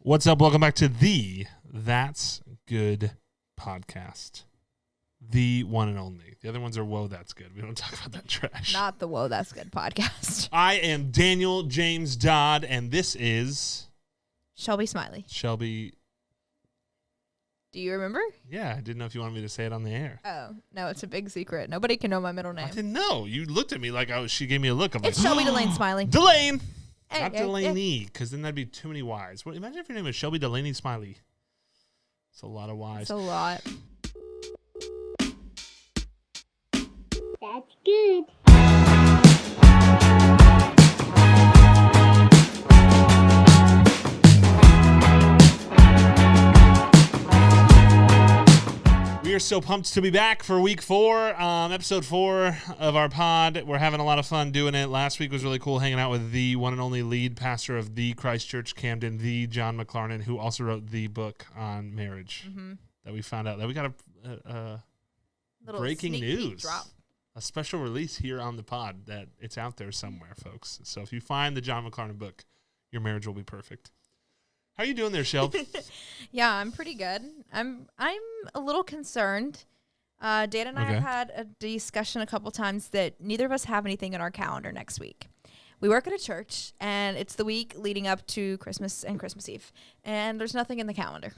What's up? Welcome back to the That's Good podcast. The one and only. The other ones are Whoa, That's Good. We don't talk about that trash. Not the Whoa, That's Good podcast. I am Daniel James Dodd, and this is... Shelby Smiley. Shelby... Do you remember? Yeah, I didn't know if you wanted me to say it on the air. Oh, no, it's a big secret. Nobody can know my middle name. I didn't know. You looked at me like she gave me a look. I'm It's like, Shelby Delane Smiley. Delane! Hey, Not hey, Delaney, because then that'd be too many Y's. Well, imagine if your name is Shelby Delaney Smiley. It's a lot of Y's. It's a lot. That's good. We are so pumped to be back for week 4, episode 4 of our pod. We're having a lot of fun doing it. Last week was really cool hanging out with the one and only lead pastor of the Christ Church Camden, the John McLarnon, who also wrote the book on marriage that we found out that we got a Little breaking sneak peek news. drop. A special release here on the pod that it's out there somewhere, folks. So if you find the John McLarnon book, your marriage will be perfect. How are you doing there, Shelb? Yeah, I'm pretty good. I'm a little concerned. Dan and I have had a discussion a couple times that neither of us have anything in our calendar next week. We work at a church, and it's the week leading up to Christmas and Christmas Eve, and there's nothing in the calendar.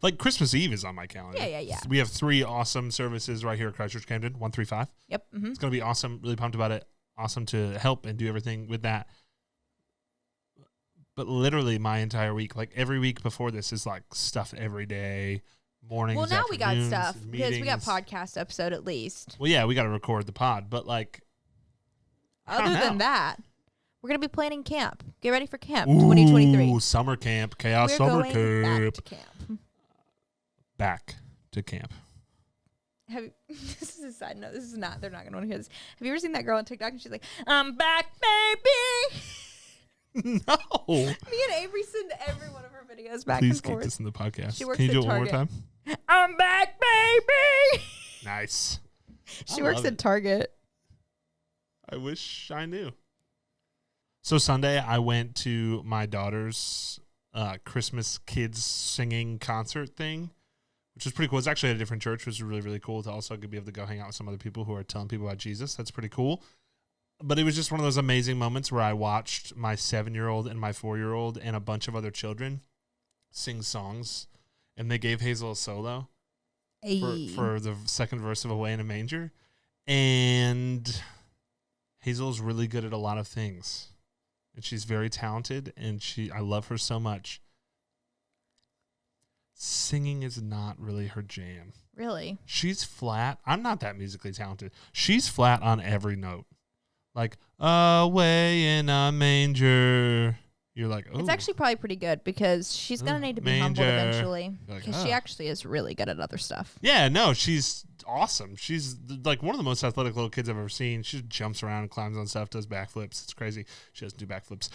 Like Christmas Eve is on my calendar. Yeah. We have 3 awesome services right here at Christ Church Camden, 135. Yep. It's going to be awesome. Really pumped about it. Awesome to help and do everything with that. But literally my entire week, like every week before this is like stuff every day, mornings, Well, now we got afternoons, stuff because we got meetings. podcast episode at least. Well, yeah, we got to record the pod, but like I don't Other know. than that, we're going to be planning camp. Get ready for camp 2023. Ooh, summer camp, chaos We're summer going back camp. to camp. Back to camp. Have you, this is a side note. This is not. They're not going to want to hear this. Have you ever seen that girl on TikTok and she's like, "I'm back, baby." No. Me and Avery send every one of her videos back Please and keep forth. this in the podcast. She works Can you do at it one more time? Target. I'm back, baby. Nice. She I works love at it. Target. I wish I knew. So Sunday, I went to my daughter's Christmas kids singing concert thing, which was pretty cool. It's actually at a different church, which was really, really cool to also be able to go hang out with some other people who are telling people about Jesus. That's pretty cool. But it was just one of those amazing moments where I watched my 7-year-old and my 4-year-old and a bunch of other children sing songs, and they gave Hazel a solo for the second verse of Away in a Manger. And Hazel's really good at a lot of things. And she's very talented, and I love her so much. Singing is not really her jam. Really? She's flat. I'm not that musically talented. She's flat on every note. Like, away in a manger. You're like, oh. It's actually probably pretty good because she's going to need to be humbled Manger. eventually You're like, because she oh. actually is really good at other stuff. Yeah, no, she's awesome. She's like one of the most athletic little kids I've ever seen. She just jumps around and climbs on stuff, does backflips. It's crazy. She doesn't do backflips.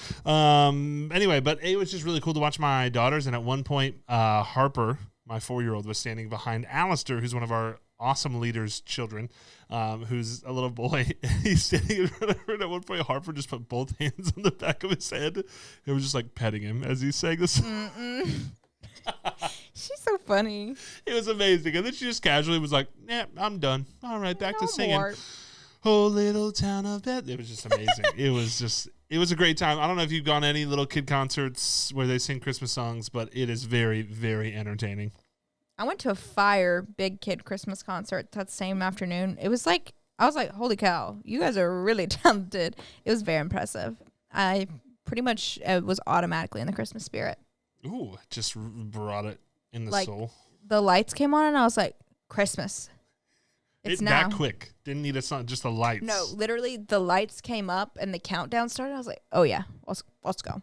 Anyway, but it was just really cool to watch my daughters. And at one point, Harper, my 4-year-old, was standing behind Alistair, who's one of our awesome leaders' children, who's a little boy. He's standing in front of her, and at one point, Harper just put both hands on the back of his head and was just like petting him as he sang this. She's so funny. It was amazing. And then she just casually was like, "Yeah, I'm done. All right, back to No singing." more. Oh, little town of Beth. It was just amazing. It was a great time. I don't know if you've gone to any little kid concerts where they sing Christmas songs, but it is very, very entertaining. I went to a Fire Big Kid Christmas concert that same afternoon. It was like, I was like, holy cow, you guys are really talented. It was very impressive. I pretty much was automatically in the Christmas spirit. Ooh, it just brought it in the Like, soul. The lights came on and I was like, Christmas. It's now. That quick. Didn't need a song, just the lights. No, literally the lights came up and the countdown started. I was like, oh yeah, let's go.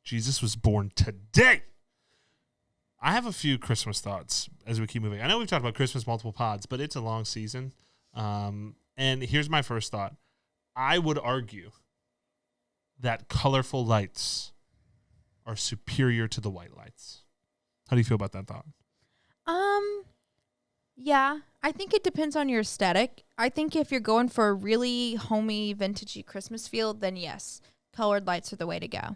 Jesus was born today. I have a few Christmas thoughts as we keep moving. I know we've talked about Christmas multiple pods, but it's a long season. And here's my first thought. I would argue that colorful lights are superior to the white lights. How do you feel about that thought? Yeah, I think it depends on your aesthetic. I think if you're going for a really homey, vintagey Christmas feel, then yes, colored lights are the way to go.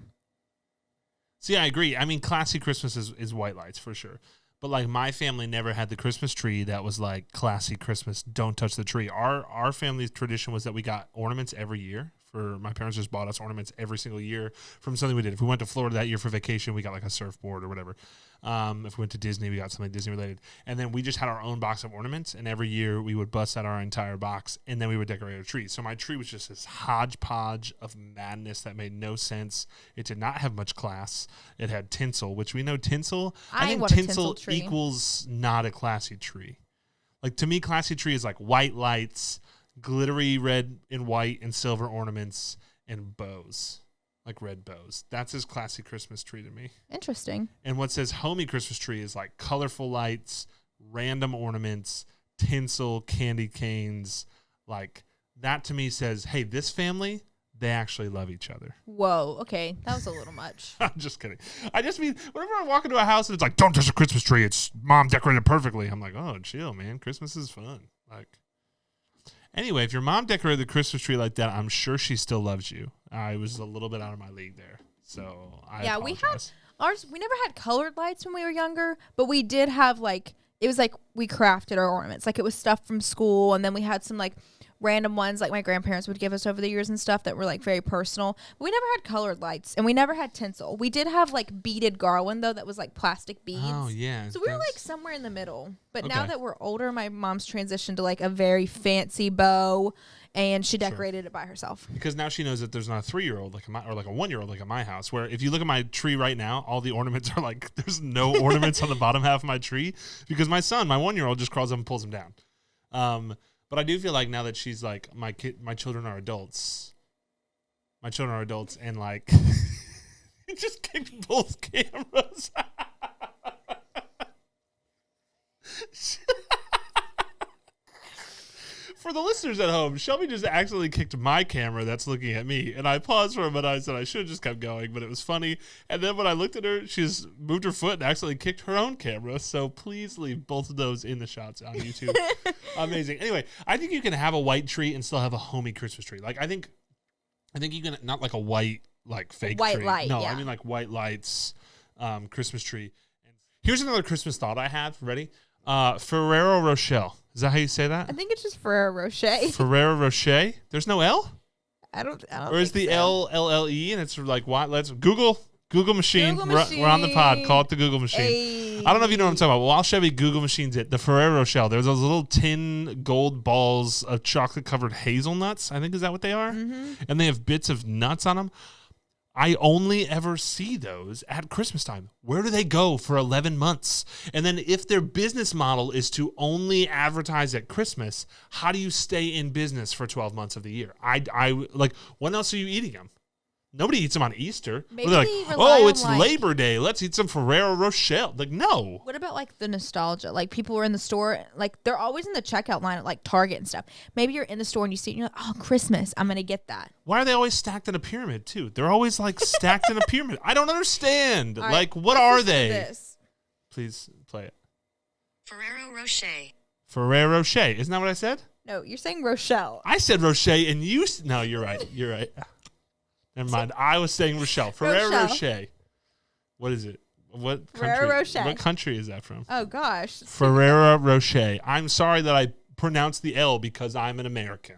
See, I agree. I mean, classy Christmas is white lights for sure. But like my family never had the Christmas tree that was like classy Christmas. Don't touch the tree. Our family's tradition was that we got ornaments every year. My parents just bought us ornaments every single year from something we did. If we went to Florida that year for vacation, we got like a surfboard or whatever. If we went to Disney, we got something Disney related. And then we just had our own box of ornaments. And every year we would bust out our entire box and then we would decorate a tree. So my tree was just this hodgepodge of madness that made no sense. It did not have much class. It had tinsel, which we know tinsel. I think tinsel equals not a classy tree. Like to me, classy tree is like white lights, glittery red and white and silver ornaments, and bows. Like red bows. That's his classy Christmas tree to me. Interesting. And what says homey Christmas tree is like colorful lights, random ornaments, tinsel, candy canes. Like that to me says, hey, this family, they actually love each other. Whoa. Okay. That was a little much. I'm just kidding. I just mean, whenever I walk into a house and it's like, don't touch a Christmas tree. It's mom decorated perfectly. I'm like, oh, chill, man. Christmas is fun. Like, anyway, if your mom decorated the Christmas tree like that, I'm sure she still loves you. I was a little bit out of my league there, so I apologize. We had ours. We never had colored lights when we were younger, but we did have like it was like we crafted our ornaments. Like it was stuff from school, and then we had some like random ones like my grandparents would give us over the years and stuff that were like very personal. But we never had colored lights, and we never had tinsel. We did have like beaded garland though that was like plastic beads. Oh yeah. So we were like somewhere in the middle. But now that we're older, my mom's transitioned to like a very fancy bow, and she decorated it by herself. Because now she knows that there's not a 3-year-old like or like a 1-year-old like at my house. Where if you look at my tree right now, all the ornaments are like there's no ornaments on the bottom half of my tree because my son, my 1-year-old, just crawls up and pulls them down. But I do feel like now that she's like my children are adults. My children are adults, and like he just kicked both cameras. For the listeners at home, Shelby just accidentally kicked my camera that's looking at me, and I paused for a minute. I said I should have just kept going, but it was funny. And then when I looked at her, she's moved her foot and accidentally kicked her own camera. So please leave both of those in the shots on YouTube. Amazing. Anyway, I think you can have a white tree and still have a homey Christmas tree. Like I think you can not like a white like fake white tree. Light. No, yeah. I mean like white lights, Christmas tree. Here's another Christmas thought I have. Ready? Ferrero Rocher. Is that how you say that? I think it's just Ferrero Rocher. Ferrero Rocher? There's no L? I don't or is the so. LLE and it's like what? Let's Google machine. Google machine. We're on the pod. Call it the Google machine. Ay. I don't know if you know what I'm talking about. Well, I'll show you Google machines it. The Ferrero Rocher. There's those little tin gold balls of chocolate covered hazelnuts. I think is that what they are? Mm-hmm. And they have bits of nuts on them. I only ever see those at Christmas time. Where do they go for 11 months? And then if their business model is to only advertise at Christmas, how do you stay in business for 12 months of the year? I like, when else are you eating them? Nobody eats them on Easter. Maybe they're like, oh, it's Labor Day. Let's eat some Ferrero Rocher. Like, no. What about like the nostalgia? Like people are in the store, like they're always in the checkout line at like Target and stuff. Maybe you're in the store and you see it and you're like, oh, Christmas, I'm going to get that. Why are they always stacked in a pyramid too? They're always like stacked in a pyramid. I don't understand. All right, like, what are they? This. Please play it. Ferrero Rocher. Ferrero Rocher. Isn't that what I said? No, you're saying Rochelle. I said Rocher and you... No, you're right. You're right. Never mind. I was saying Rochelle. Ferrero Rocher. What is it? What Ferrero country? Rocher. What country is that from? Oh, gosh. Ferrero Rocher. I'm sorry that I pronounced the L because I'm an American.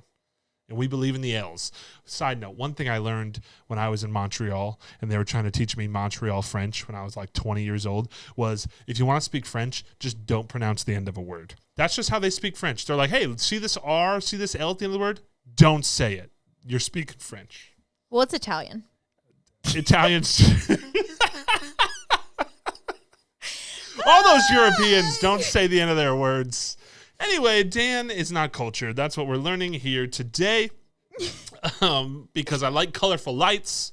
And we believe in the L's. Side note, one thing I learned when I was in Montreal, and they were trying to teach me Montreal French when I was like 20 years old, was if you want to speak French, just don't pronounce the end of a word. That's just how they speak French. They're like, hey, see this R, see this L at the end of the word? Don't say it. You're speaking French. Well, it's Italian. Italians. All those Europeans don't say the end of their words. Anyway, Dan is not cultured. That's what we're learning here today. Because I like colorful lights,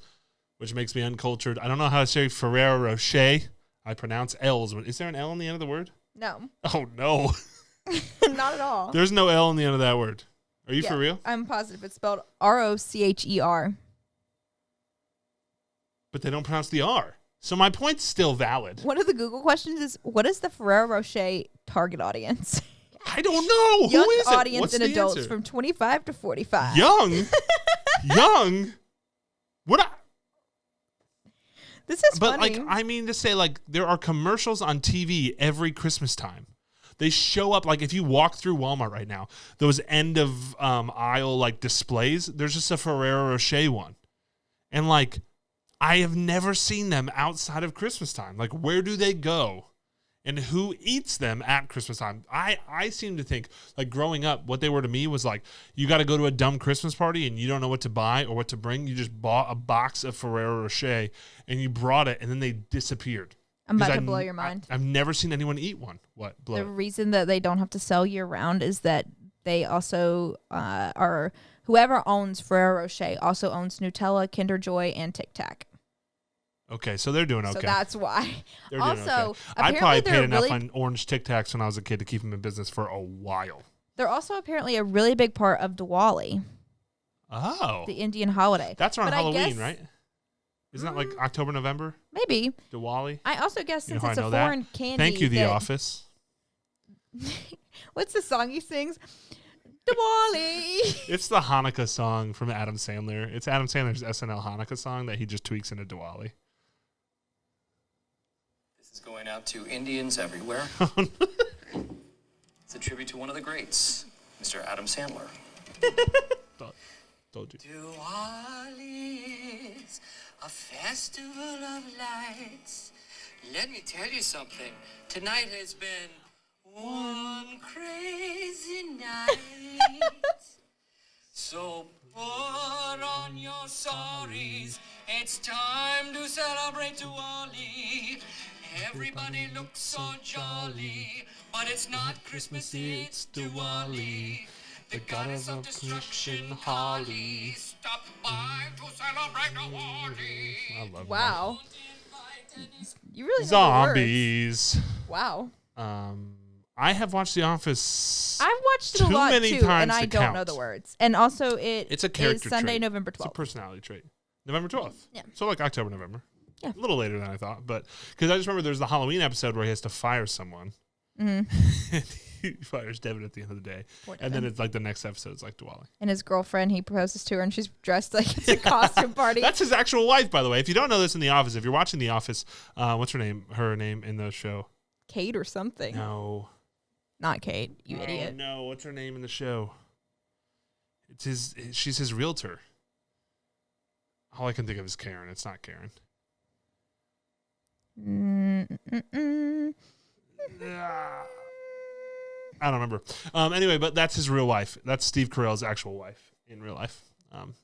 which makes me uncultured. I don't know how to say Ferrero Rocher. I pronounce L's. Is there an L in the end of the word? No. Oh, no. Not at all. There's no L in the end of that word. Are you for real? I'm positive. It's spelled Rocher. But they don't pronounce the R. So my point's still valid. One of the Google questions is, what is the Ferrero Rocher target audience? I don't know. Young Who is audience it? What's and the adults answer? from 25 to 45. Young? Young? What? This is But funny. like, I mean to say, like, there are commercials on TV every Christmas time. They show up, like, if you walk through Walmart right now, those end of aisle like displays, there's just a Ferrero Rocher one. And like, I have never seen them outside of Christmas time. Like, where do they go? And who eats them at Christmas time? I seem to think, like, growing up, what they were to me was like, you got to go to a dumb Christmas party and you don't know what to buy or what to bring. You just bought a box of Ferrero Rocher and you brought it and then they disappeared. I'm about to blow your mind. I've never seen anyone eat one. What? Blow The it. reason that they don't have to sell year round is that they also are, whoever owns Ferrero Rocher also owns Nutella, Kinder Joy, and Tic Tac. Okay, so they're doing okay. So that's why. They're doing Also, okay. I apparently probably they're paid enough really, on orange Tic Tacs when I was a kid to keep them in business for a while. they're also apparently a really big part of Diwali, Oh. the Indian holiday. That's around But I Halloween, guess- right? Isn't that like October, November? Maybe. Diwali? I also guess You know since how I it's a know that? foreign candy. Thank you, The that- Office. What's the song he sings? Diwali. It's the Hanukkah song from Adam Sandler. It's Adam Sandler's SNL Hanukkah song that he just tweaks into Diwali. This is going out to Indians everywhere. It's a tribute to one of the greats, Mr. Adam Sandler. Told you. Diwali is a festival of lights. Let me tell you something. Tonight has been one crazy night. So put on your saris. It's time to celebrate Diwali. Everybody looks so jolly, but it's not Christmas, it's Diwali. The goddess of destruction, Holly, stop by to celebrate Diwali. I love Wow. You really know the words. Zombies. Wow. I have watched The Office. I've watched it a too lot many too, times and I to don't know count. the words. And also, It's a is character Sunday, trait. November It's a 12th. personality trait. November 12th. Yeah. So like October, November. Yeah. A little later than I thought, but because I just remember there's the Halloween episode where he has to fire someone. Mm-hmm. And he fires Devin at the end of the day. Poor And then Devin. it's like the next episode is like Diwali. And his girlfriend, he proposes to her, and she's dressed like it's a costume party. That's his actual wife, by the way. If you don't know this in The Office, if you're watching The Office, what's her name? Her name in the show? Kate or something. No. Not Kate, you Oh, idiot. no, what's her name in the show? She's his realtor. All I can think of is Karen. It's not Karen. Mm-mm-mm. I don't remember. Anyway, but that's his real wife. That's Steve Carell's actual wife in real life.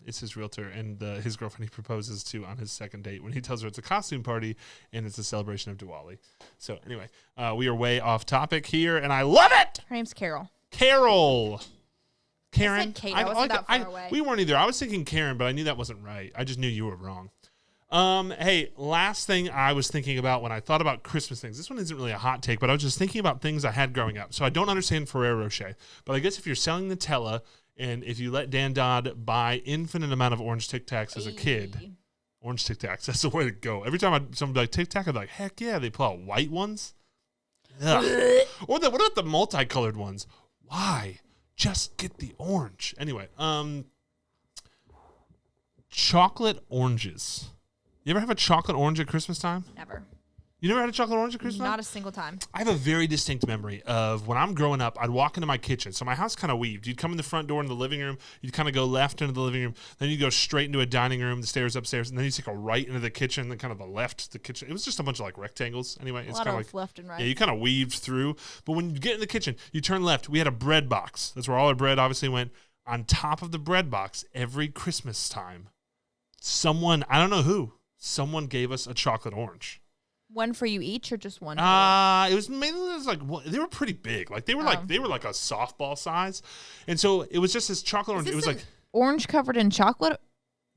It's his realtor and his girlfriend he proposes to on his second date when he tells her it's a costume party and it's a celebration of Diwali. So anyway, we are way off topic here, and I love it. Her name's Carol. Carol. Karen. Kate. I wasn't that far away. We weren't either. I was thinking Karen, but I knew that wasn't right. I just knew you were wrong. Hey, last thing I was thinking about when I thought about Christmas things. This one isn't really a hot take, but I was just thinking about things I had growing up. So I don't understand Ferrero Rocher, but I guess if you're selling Nutella and if you let Dan Dodd buy infinite amount of orange Tic Tacs as a kid, orange Tic Tacs, that's the way to go. Every time someone be like Tic Tac, I'd be like, heck yeah, they pull out white ones. Ugh. What about the multicolored ones? Why? Just get the orange. Anyway, chocolate oranges. You ever have a chocolate orange at Christmas time? Never. You never had a chocolate orange at Christmas time? Not a single time. I have a very distinct memory of when I'm growing up, I'd walk into my kitchen. So my house kind of weaved. You'd come in the front door in the living room. You'd kind of go left into the living room. Then you'd go straight into a dining room, the stairs upstairs. And then you'd take a right into the kitchen, then kind of the left, the kitchen. It was just a bunch of like rectangles. Anyway, A it's lot kind of of like left and right. yeah, you kind of weaved through. But when you get in the kitchen, you turn left. We had a bread box. That's where all our bread obviously went. On top of the bread box, every Christmas time, someone, I don't know who, someone gave us a chocolate orange. One for you each, or just one? It was mainly like they were pretty big. Like they were like a softball size, and so it was just this chocolate orange. It was like orange covered in chocolate.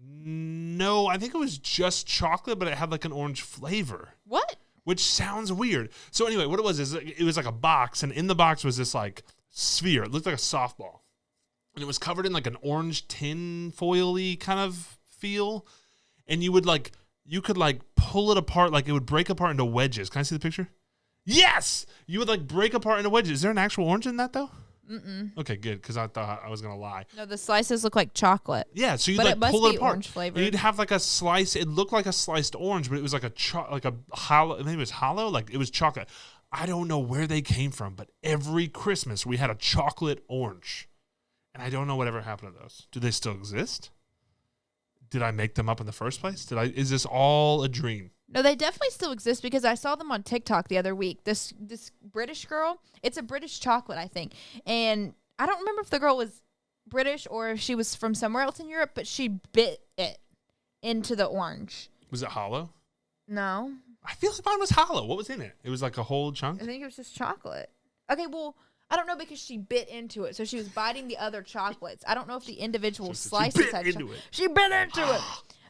no, I think it was just chocolate, but it had like an orange flavor. What? Which sounds weird. So anyway, what it was is it was like a box, and in the box was this like sphere. It looked like a softball, and it was covered in like an orange tin foil-y kind of feel, and you could pull it apart, like it would break apart into wedges. Can I see the picture? Yes! You would like break apart into wedges. Is there an actual orange in that though? Okay, good, because I thought I was gonna lie. No, the slices look like chocolate. Yeah, so you But like it must pull it be apart. orange flavored. And you'd have like a slice. It looked like a sliced orange, but it was like a hollow. Maybe it was hollow. Like it was chocolate. I don't know where they came from, but every Christmas we had a chocolate orange, and I don't know whatever happened to those. Do they still exist? Did I make them up in the first place? Is this all a dream? No, they definitely still exist because I saw them on TikTok the other week. This British girl, it's a British chocolate, I think. And I don't remember if the girl was British or if she was from somewhere else in Europe, but she bit it into the orange. Was it hollow? No. I feel like mine was hollow. What was in it? It was like a whole chunk? I think it was just chocolate. Okay, well, I don't know because she bit into it. So she was biting the other chocolates. I don't know if the individual slices had chocolate. She bit into it.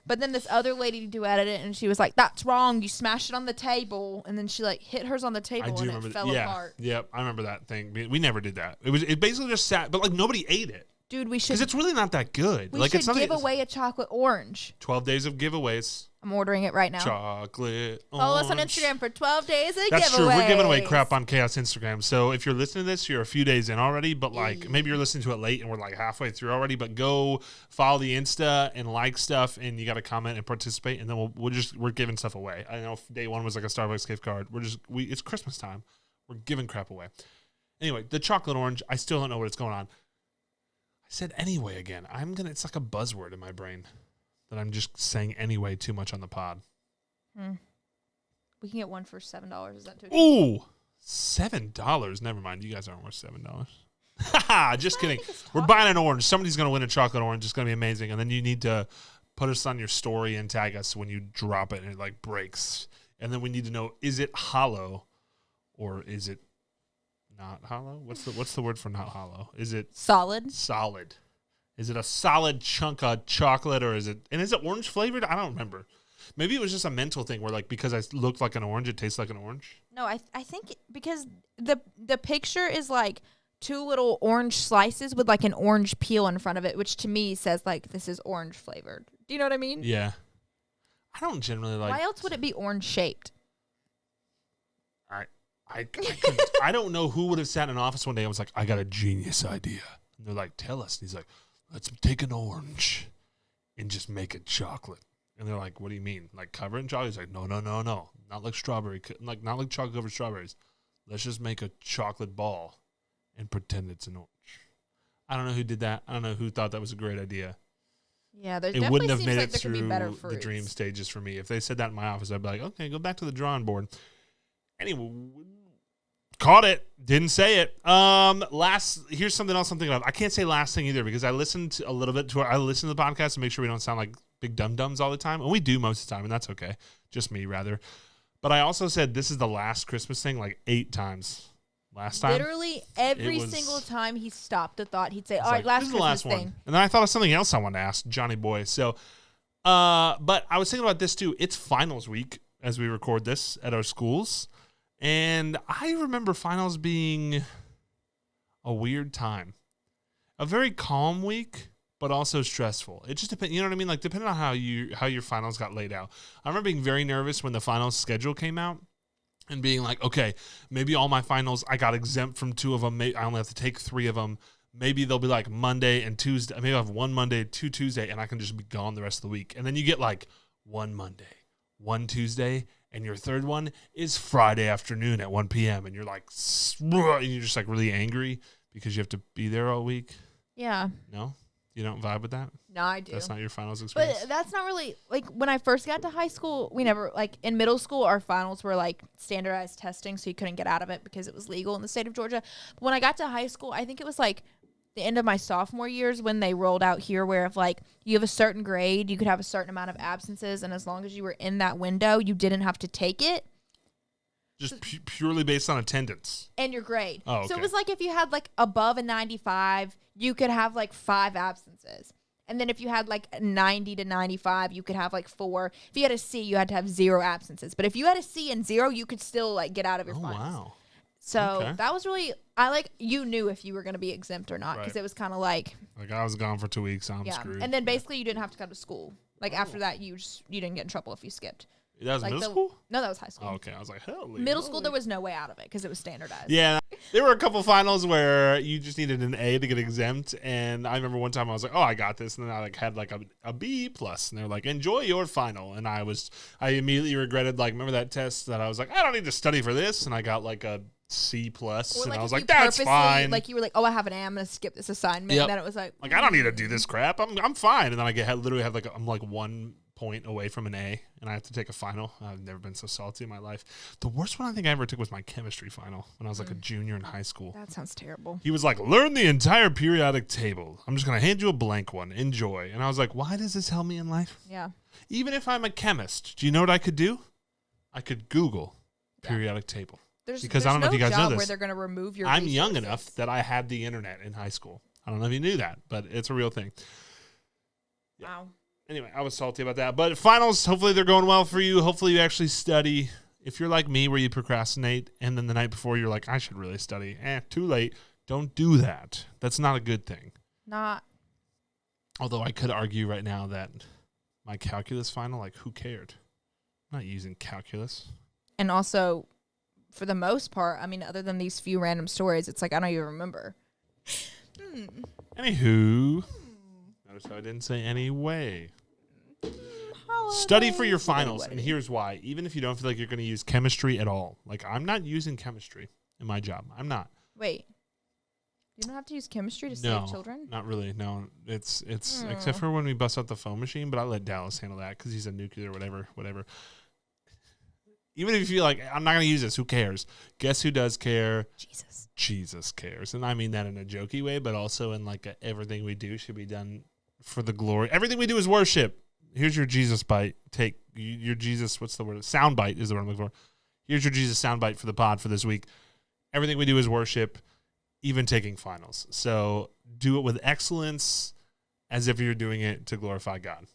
But then this other lady duetted it, and she was like, "That's wrong. You smashed it on the table." And then she like hit hers on the table, and it fell apart. Yep, I remember that thing. We never did that. It basically just sat, but like nobody ate it. Dude, we should. Because it's really not that good. We like should it's not give away a chocolate orange. 12 days of giveaways. I'm ordering it right now. Chocolate orange. Follow us on Instagram for 12 days of giveaways. That's true. We're giving away crap on Chaos Instagram. So if you're listening to this, you're a few days in already, but like maybe you're listening to it late and we're like halfway through already, but go follow the Insta and like stuff, and you got to comment and participate, and then we're giving stuff away. I know day one was like a Starbucks gift card. It's Christmas time. We're giving crap away. Anyway, the chocolate orange, I still don't know what's going on. I said anyway again. It's like a buzzword in my brain that I'm just saying anyway too much on the pod. We can get one for $7. Is that too? Ooh, $7. Never mind. You guys aren't worth $7. Just kidding. We're buying an orange. Somebody's going to win a chocolate orange. It's going to be amazing. And then you need to put us on your story and tag us when you drop it and it like breaks. And then we need to know, is it hollow or is it not hollow? What's the word for not hollow? Is it solid? Solid. Is it a solid chunk of chocolate or is it orange flavored? I don't remember. Maybe it was just a mental thing where like because I looked like an orange, it tastes like an orange. No, I think because the picture is like two little orange slices with like an orange peel in front of it, which to me says like this is orange flavored. Do you know what I mean? Yeah. I don't generally like. Why else would it be orange shaped? I don't know who would have sat in an office one day and was like, I got a genius idea. And they're like, tell us. And he's like, let's take an orange and just make it chocolate. And they're like, what do you mean? Like cover it in chocolate? He's like, no. Not like strawberry. Not like chocolate covered strawberries. Let's just make a chocolate ball and pretend it's an orange. I don't know who did that. I don't know who thought that was a great idea. Yeah, there It wouldn't have made like it there could be better through the dream stages for me. If they said that in my office, I'd be like, okay, go back to the drawing board. Anyway, caught it. Didn't say it. Here's something else I'm thinking of. I can't say last thing either because I listened a little bit I listen to the podcast to make sure we don't sound like big dum-dums all the time. And we do most of the time, and that's okay. Just me, rather. But I also said this is the last Christmas thing like 8 times. Last time. Literally every single time he stopped a thought, he'd say, all right, last Christmas thing. And then I thought of something else I wanted to ask Johnny Boy. So, but I was thinking about this too. It's finals week as we record this at our schools. And I remember finals being a weird time. A very calm week, but also stressful. It just depends, you know what I mean? Like depending on how your finals got laid out. I remember being very nervous when the finals schedule came out and being like, okay, maybe all my finals, I got exempt from 2 of them. I only have to take 3 of them. Maybe they'll be like Monday and Tuesday. Maybe I'll have 1 Monday, 2 Tuesday, and I can just be gone the rest of the week. And then you get like 1 Monday, 1 Tuesday, and your third one is Friday afternoon at 1 p.m. And you're like, and you're just like really angry because you have to be there all week. Yeah. No? You don't vibe with that? No, I do. That's not your finals experience? But that's not really, like, when I first got to high school, we never, like, in middle school, our finals were, like, standardized testing, so you couldn't get out of it because it was legal in the state of Georgia. But when I got to high school, I think it was, like, the end of my sophomore years when they rolled out here where if, like, you have a certain grade, you could have a certain amount of absences, and as long as you were in that window, you didn't have to take it. Just purely based on attendance. And your grade. Oh, okay. So it was like if you had, like, above a 95, you could have, like, 5 absences. And then if you had, like, 90 to 95, you could have, like, 4. If you had a C, you had to have 0 absences. But if you had a C and 0, you could still, like, get out of your finals. Wow. So that was really, you knew if you were going to be exempt or not because it was kind of like. Like, I was gone for 2 weeks, I'm screwed. And then basically you didn't have to come to school. Like, after that, you didn't get in trouble if you skipped. That was Like middle the- school? No, that was high school. Oh, okay. I was like, holy Middle school, moly. there was no way out of it because it was standardized. Yeah, there were a couple finals where you just needed an A to get exempt, and I remember one time I was like, "Oh, I got this," and then I like had like a B plus, and they're like, "Enjoy your final," and I immediately regretted like remember that test that I was like, "I don't need to study for this," and I got like a C plus, Or and I was if like, you "That's purposely, fine." Like you were like, "Oh, I have an A. I'm gonna skip this assignment." Yep. And then it was like, I don't need to do this crap. I'm fine, and then I literally have I'm like 1 point away from an A, and I have to take a final. I've never been so salty in my life. The worst one I think I ever took was my chemistry final when I was like a junior in high school. That sounds terrible. He was like, learn the entire periodic table. I'm just going to hand you a blank one. Enjoy. And I was like, why does this help me in life? Yeah. Even if I'm a chemist, do you know what I could do? I could Google Yeah. periodic table. There's Because I don't know if you guys know job this. where they're gonna remove your. I'm young resources. enough that I had the internet in high school. I don't know if you knew that, but it's a real thing. Wow. Anyway, I was salty about that. But finals, hopefully they're going well for you. Hopefully you actually study. If you're like me where you procrastinate and then the night before you're like, I should really study. Too late. Don't do that. That's not a good thing. Not. Although I could argue right now that my calculus final, like who cared? I'm not using calculus. And also, for the most part, I mean, other than these few random stories, it's like I don't even remember. Anywho, notice how I didn't say anyway. Study for your finals, and here's why. Even if you don't feel like you're going to use chemistry at all, like I'm not using chemistry in my job. I'm not. Wait. You don't have to use chemistry to No, save children? not really. No, it's except for when we bust out the foam machine, but I let Dallas handle that because he's a nuclear whatever. Even if you feel like I'm not going to use this, who cares? Guess who does care? Jesus cares. And I mean that in a jokey way, but also in like everything we do should be done for the glory. Everything we do is worship. Here's your Jesus bite. Take your Jesus, what's the word? Sound bite is the word I'm looking for. Here's your Jesus sound bite for the pod for this week. Everything we do is worship, even taking finals. So do it with excellence as if you're doing it to glorify God.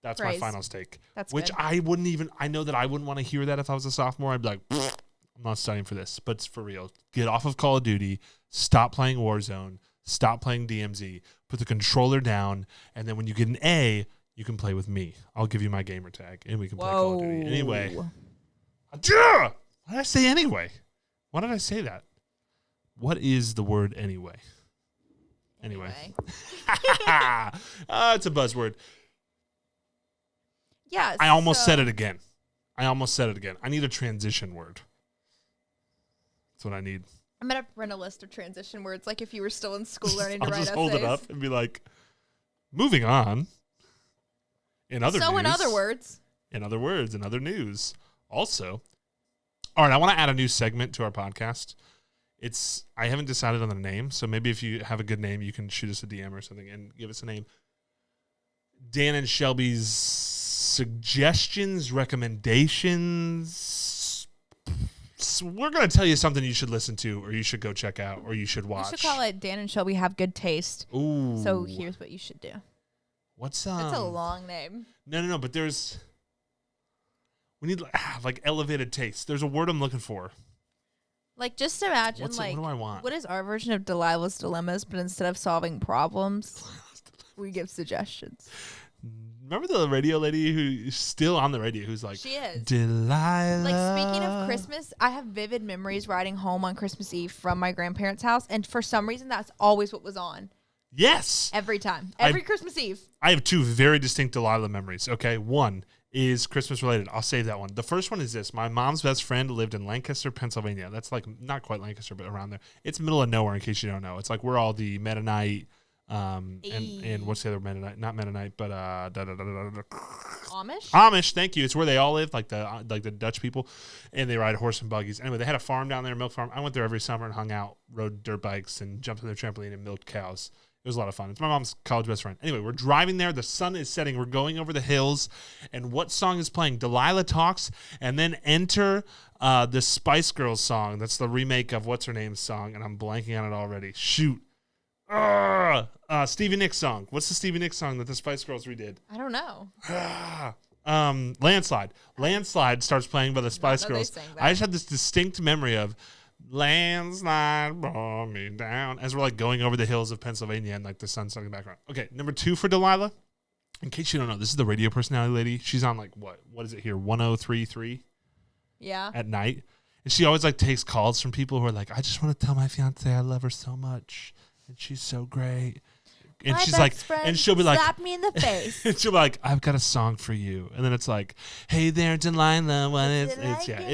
That's Praise. my finals take. That's which good. I know that I wouldn't want to hear that if I was a sophomore. I'd be like, I'm not studying for this. But it's for real. Get off of Call of Duty. Stop playing Warzone. Stop playing DMZ. Put the controller down. And then when you get an A, you can play with me. I'll give you my gamer tag, and we can play Call of Duty. Anyway. Why did I say anyway? Why did I say that? What is the word anyway? Anyway. It's a buzzword. Yeah. I almost said it again. I need a transition word. That's what I need. I'm going to print a list of transition words, like if you were still in school learning to I'll write just essays. hold it up and be like, moving on. In other news. In other words. In other words, in other news. Also, all right, I want to add a new segment to our podcast. I haven't decided on the name, so maybe if you have a good name, you can shoot us a DM or something and give us a name. Dan and Shelby's suggestions, recommendations. So we're going to tell you something you should listen to or you should go check out or you should watch. You should call it Dan and Shelby Have Good Taste. Ooh. So here's what you should do. What's That's a long name. No, but we need like elevated taste. There's a word I'm looking for. Like, just imagine, What do I want? What is our version of Delilah's Dilemmas, but instead of solving problems, we give suggestions. Remember the radio lady who's still on the radio who's like, She is. Delilah. Like, speaking of Christmas, I have vivid memories riding home on Christmas Eve from my grandparents' house, and for some reason, that's always what was on. Yes. Every time. Every Christmas Eve. I have two very distinct Delilah memories. Okay. One is Christmas related. I'll save that one. The first one is this. My mom's best friend lived in Lancaster, Pennsylvania. That's like not quite Lancaster, but around there. It's middle of nowhere in case you don't know. It's like we're all the Mennonite, and what's the other Mennonite? Not Mennonite, but Amish? Amish, thank you. It's where they all live, like the Dutch people, and they ride horse and buggies. Anyway, they had a farm down there, a milk farm. I went there every summer and hung out, rode dirt bikes, and jumped on their trampoline and milked cows. It was a lot of fun. It's my mom's college best friend. Anyway, we're driving there. The sun is setting. We're going over the hills. And what song is playing? Delilah Talks. And then enter the Spice Girls song. That's the remake of What's Her Name's song. And I'm blanking on it already. Shoot. Stevie Nicks song. What's the Stevie Nicks song that the Spice Girls redid? I don't know. Landslide. Landslide starts playing by the Spice know they Girls. sang that. I just had this distinct memory of landslide brought me down as we're like going over the hills of Pennsylvania and like the sun's setting in the background. Okay, number 2 for Delilah. In case you don't know, this is the radio personality lady. She's on like what is it here? 103.3 Yeah. at night. And she always like takes calls from people who are like, I just want to tell my fiance I love her so much and she's so great. And My she's best like, friend and she'll be like, slap me in the face. and she'll be like, I've got a song for you. And then it's like, hey there, Delilah.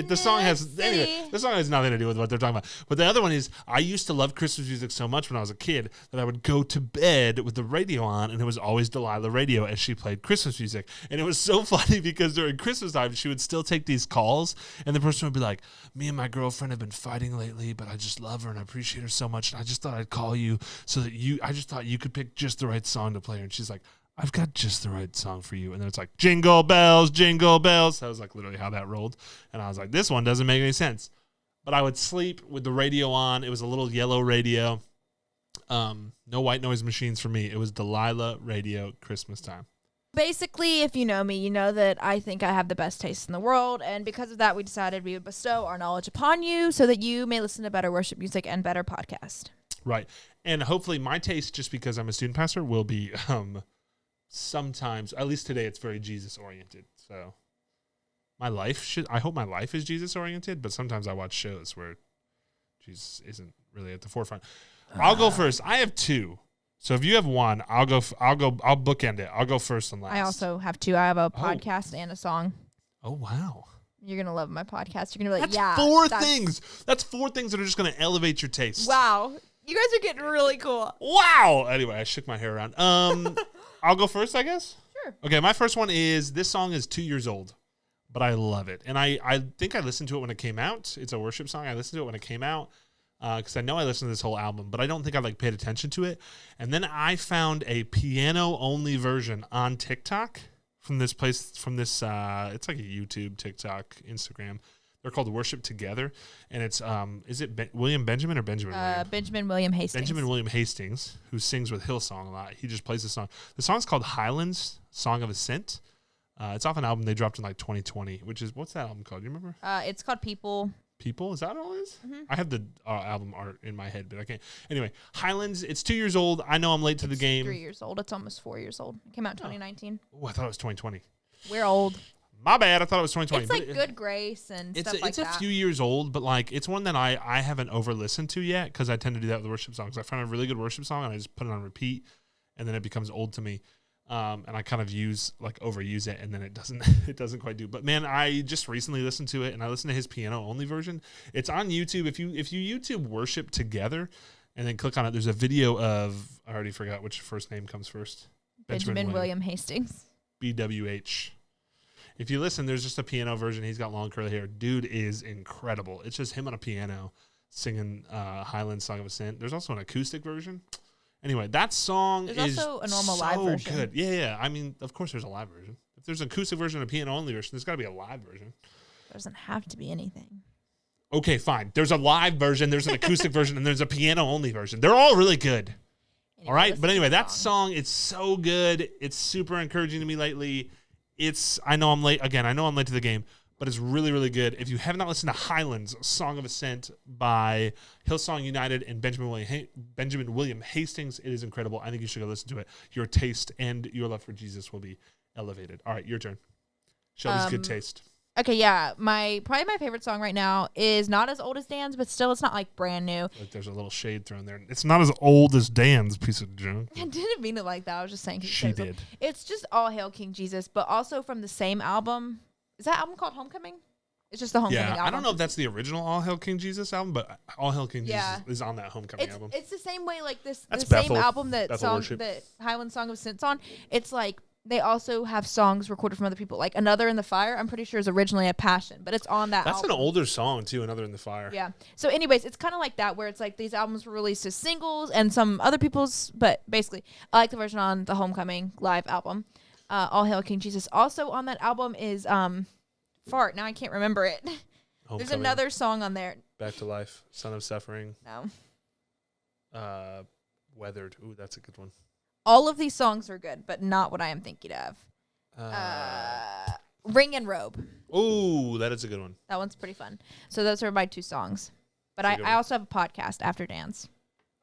The song has nothing to do with what they're talking about. But the other one is, I used to love Christmas music so much when I was a kid that I would go to bed with the radio on, and it was always Delilah radio as she played Christmas music. And it was so funny because during Christmas time, she would still take these calls, and the person would be like, me and my girlfriend have been fighting lately, but I just love her and I appreciate her so much. And I just thought I'd call you so that I just thought you could pick just the right song to play her. And she's like, I've got just the right song for you. And then it's like, jingle bells, jingle bells. That was like literally how that rolled. And I was like, this one doesn't make any sense. But I would sleep with the radio on. It was a little yellow radio. No white noise machines for me. It was Delilah radio Christmas time. Basically, if you know me, you know that I think I have the best taste in the world, and because of that, we decided we would bestow our knowledge upon you so that you may listen to better worship music and better podcast. Right. And hopefully my taste, just because I'm a student pastor, will be sometimes, at least today, it's very Jesus-oriented. So I hope my life is Jesus-oriented, but sometimes I watch shows where Jesus isn't really at the forefront. I'll go first. I have two. So if you have one, I'll bookend it. I'll go first and last. I also have two. I have a podcast and a song. Oh, wow. You're going to love my podcast. You're going to be like, That's four things. That's four things that are just going to elevate your taste. Wow. You guys are getting really cool. Wow. Anyway, I shook my hair around. I'll go first, I guess. Sure. Okay, my first one is, this song is 2 years old, but I love it. And I think I listened to it when it came out. It's a worship song. I listened to it when it came out. Because I know I listened to this whole album, but I don't think I paid attention to it. And then I found a piano-only version on TikTok from this place, it's like a YouTube, TikTok, Instagram. They're called Worship Together. And it's, is it William Benjamin or Benjamin William? Benjamin William Hastings. Benjamin William Hastings, who sings with Hillsong a lot. He just plays the song. The song's called Highlands, Song of Ascent. It's off an album they dropped in 2020, which is, what's that album called? Do you remember? It's called People. People? Is that all it is? Mm-hmm. I have the album art in my head, but I can't. Anyway, Highlands, it's 2 years old. I know I'm late to the game. 3 years old. It's almost 4 years old. It came out in 2019. Oh, I thought it was 2020. We're old. My bad. I thought it was 2020. It's like Good Grace and stuff like that. It's a few years old, but it's one that I haven't over-listened to yet because I tend to do that with worship songs. I find a really good worship song and I just put it on repeat, and then it becomes old to me. And I kind of overuse it, and then it doesn't quite do. But man, I just recently listened to it, and I listened to his piano only version. It's on YouTube. If you YouTube Worship Together, and then click on it, there's a video of, I already forgot which first name comes first. Benjamin William Hastings. BWH. If you listen, there's just a piano version. He's got long curly hair. Dude is incredible. It's just him on a piano singing Highlands Song of Ascent. There's also an acoustic version. Anyway, that song is also a normal live version. Good. Yeah. I mean, of course there's a live version. If there's an acoustic version and a piano-only version, there's got to be a live version. Doesn't have to be anything. Okay, fine. There's a live version, there's an acoustic version, and there's a piano-only version. They're all really good. All right? But anyway, that song, it's so good. It's super encouraging to me lately. I know I'm late to the game, but it's really, really good. If you have not listened to Highlands, Song of Ascent by Hillsong United and Benjamin William Hastings, it is incredible. I think you should go listen to it. Your taste and your love for Jesus will be elevated. All right, your turn. Shelby's good taste. Okay, yeah. Probably my favorite song right now is not as old as Dan's, but still it's not brand new. There's a little shade thrown there. It's not as old as Dan's piece of junk. I didn't mean it like that. I was just saying. She did. It's just All Hail King Jesus, but also from the same album. Is that album called Homecoming? It's just the Homecoming album. I don't know if that's the original All Hail King Jesus album, but All Hail King Jesus is on that Homecoming album. It's the same way That's the Bethel, same album that Worship. Highland Song of Ascent's on. It's they also have songs recorded from other people. Like Another in the Fire, I'm pretty sure is originally a Passion, but it's on that album. That's an older song too, Another in the Fire. Yeah. So anyways, it's kind of like that where it's these albums were released as singles and some other people's, but basically I like the version on the Homecoming live album. All Hail King Jesus. Also on that album is Fart. Now I can't remember it. Homecoming. There's another song on there. Back to Life, Son of Suffering. No. Weathered. Ooh, that's a good one. All of these songs are good, but not what I am thinking of. Ring and Robe. Ooh, that is a good one. That one's pretty fun. So those are my two songs. But I also have a podcast after Dance.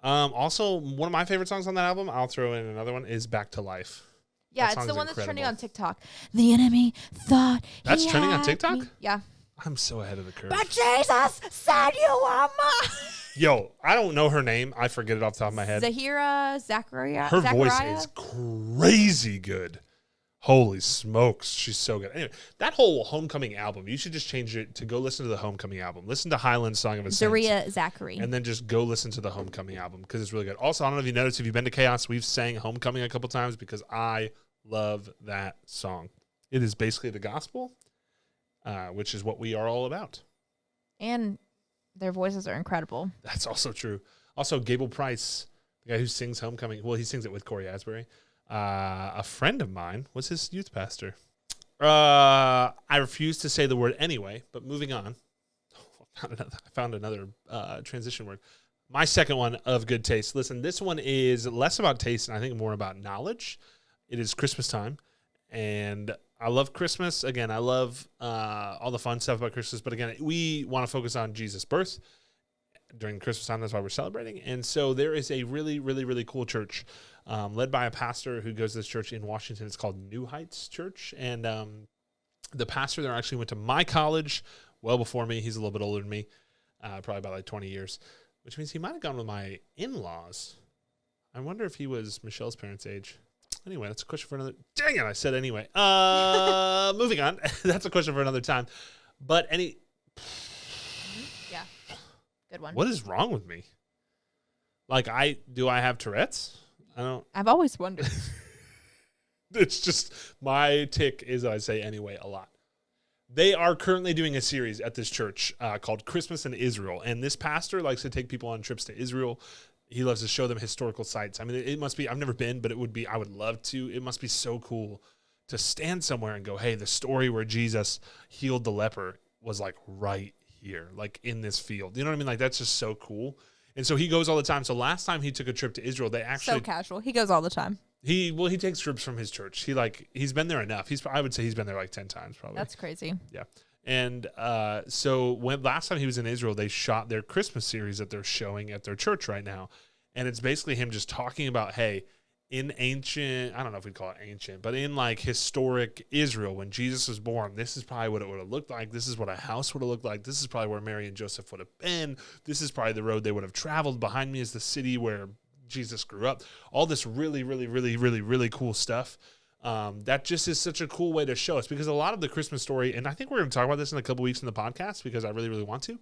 Also, one of my favorite songs on that album, I'll throw in another one, is Back to Life. Yeah, That it's song the is one that's trending on incredible. TikTok. The enemy thought That's he trending on had TikTok? me. Yeah. I'm so ahead of the curve. But Jesus said you are mine. Yo, I don't know her name. I forget it off the top of my head. Zachariah. Her voice is crazy good. Holy smokes, she's so good. Anyway, that whole Homecoming album, you should just change it to go listen to the Homecoming album. Listen to Highland Song of Ascent. Zaria Zachary. And then just go listen to the Homecoming album because it's really good. Also, I don't know if you noticed, if you've been to Chaos, we've sang Homecoming a couple times because I love that song. It is basically the gospel, which is what we are all about. And their voices are incredible. That's also true. Also, Gable Price, the guy who sings Homecoming, well, he sings it with Corey Asbury. A friend of mine was his youth pastor. I refuse to say the word anyway, but moving on. I found another transition word. My second one of good taste. Listen, this one is less about taste and I think more about knowledge. It is Christmas time, and I love Christmas. Again, I love all the fun stuff about Christmas, but again, we want to focus on Jesus' birth during Christmas time. That's why we're celebrating. And so there is a really, really, really cool church led by a pastor who goes to this church in Washington. It's called New Heights Church. And the pastor there actually went to my college well before me. He's a little bit older than me, probably about like 20 years, which means he might have gone with my in-laws. I wonder if he was Michelle's parents' age. Anyway, that's a question for another. Dang it, I said anyway. Moving on. That's a question for another time. But Yeah. Good one. What is wrong with me? Like, do I have Tourette's? I don't. I've always wondered. It's just my tick is that I say anyway a lot. They are currently doing a series at this church called Christmas in Israel. And this pastor likes to take people on trips to Israel. He loves to show them historical sites. I mean, it must be, I've never been, but I would love to. It must be so cool to stand somewhere and go, hey, the story where Jesus healed the leper was like right here, like in this field. You know what I mean? Like, that's just so cool. And so he goes all the time. So last time he took a trip to Israel, they actually So casual. He goes all the time. He takes trips from his church. He's been there enough. I would say he's been there like 10 times probably. That's crazy. Yeah. And so last time he was in Israel, they shot their Christmas series that they're showing at their church right now. And it's basically him just talking about, hey, in ancient, I don't know if we'd call it ancient, but in like historic Israel, when Jesus was born, this is probably what it would have looked like. This is what a house would have looked like. This is probably where Mary and Joseph would have been. This is probably the road they would have traveled. Behind me is the city where Jesus grew up. All this really, really, really, really, really cool stuff. That just is such a cool way to show us, because a lot of the Christmas story, and I think we're going to talk about this in a couple weeks in the podcast because I really, really want to.